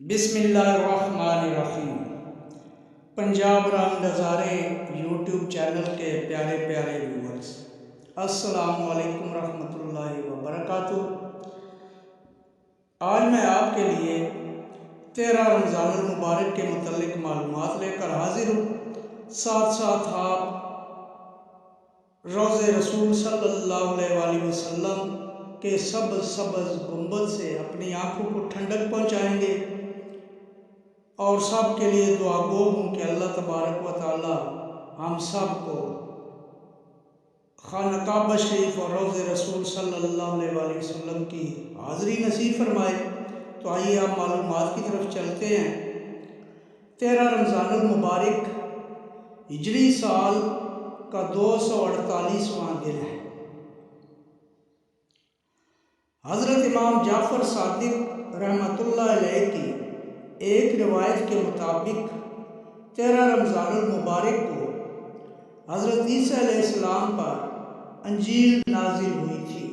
बिस्मिल्लाहिर्रहमानिर्रहीम। पंजाब रंग नज़ारे यूट्यूब चैनल के प्यारे प्यारे व्यूअर्स, अस्सलामु अलैकुम रहमतुल्लाहि व बरकातुहू। आज मैं आपके लिए 13 रमज़ानुल मुबारक के मुतल्लिक मालूमात लेकर हाजिर हूँ। साथ साथ आप रोज़े रसूल सल्लल्लाहु अलैहि वसल्लम के सब्ज़ सब्ज़ गुंबद से अपनी आँखों को ठंडक पहुँचाएंगे और सब के लिए दुआ गो हूँ कि अल्लाह तबारक व तआला हम सब को खाना काबा शरीफ और रोज़े रसूल सल्लल्लाहु अलैहि वसल्लम की हाज़री नसीब फरमाए। तो आइए आप मालूमात की तरफ चलते हैं। 13 रमज़ानुल मुबारक हिजरी साल का 248वां दिन है। हज़रत इमाम जाफ़र सादिक रहमतुल्लाह अलैह की एक रिवायत के मुताबिक 13 रमज़ानुल मुबारक को हज़रत ईसा अलैहिस्सलाम पर अंजील नाजिल हुई थी,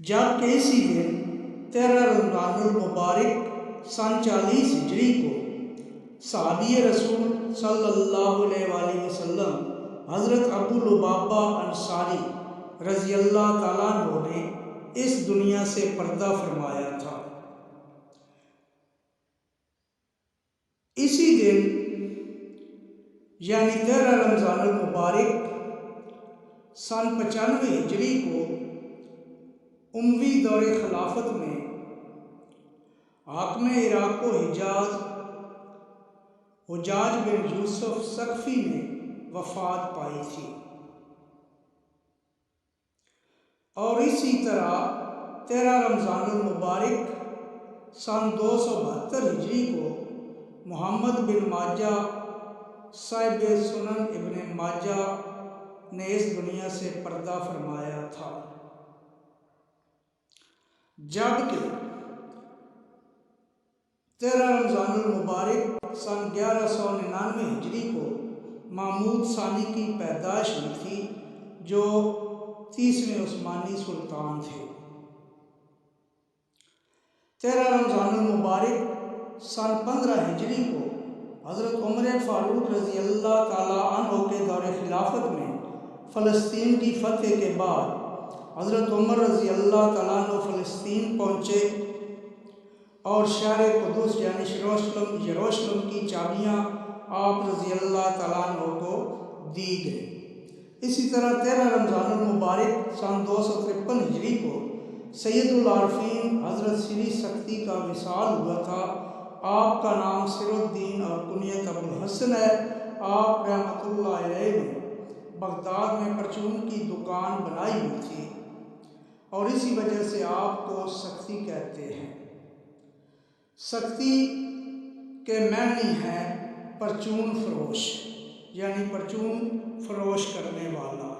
जबकि इसी दिन 13 रमज़ानुल मुबारक सन 40 हिजरी को सहाबी रसूल सल्लल्लाहु अलैहि वसल्लम हज़रत अबू लुबाबा अंसारी रज़ी अल्लाह ताला अन्हु ने इस दुनिया से पर्दा फरमाया था। इसी दिन यानी 13 रमज़ानुल मुबारक सन 95 हिजरी को उमवी दौरे खिलाफत में हाकिम इराक़ को हुजाज बिन यूसुफ सकफ़ी ने वफ़ात पाई थी और इसी तरह 13 रमज़ानुल मुबारक सन 272 हिजरी को मोहम्मद बिन माजा साहिब सुनन इब्न माजा ने इस दुनिया से पर्दा फरमाया था। जबकि 13 रमज़ानुल मुबारक सन 1199 हिजरी को महमूद सानी की पैदाइश हुई थी, जो 30वें उस्मानी सुल्तान थे। 13 रमज़ानुल मुबारक सन 15 हिजरी को हज़रत उमर फ़ारूक रज़ी अल्लाह ताला अन्हु के दौरे खिलाफत में फ़लस्तीन की फ़तह के बाद हज़रत उमर रज़ी अल्लाह ताला अन्हु फ़लस्तीन पहुँचे और शहर कुदस यानी यरूशलेम की चाबियाँ आप रज़ी अल्लाह ताला अन्हु को दी गई। इसी तरह 13 रमज़ानुल मुबारक सन 253 हिजरी को सैयदुल आरफीन हज़रत सिरी सख्ती का विसाल हुआ था। आपका नाम सिरुद्दीन और कुनियत अबुल हसन है। आप रहमतुल्लाह अलैह ने बगदाद में परचून की दुकान बनाई हुई थी और इसी वजह से आपको सख्ती कहते हैं। सख्ती के मानी है परचून फरोश, यानी परचून फरोश करने वाला।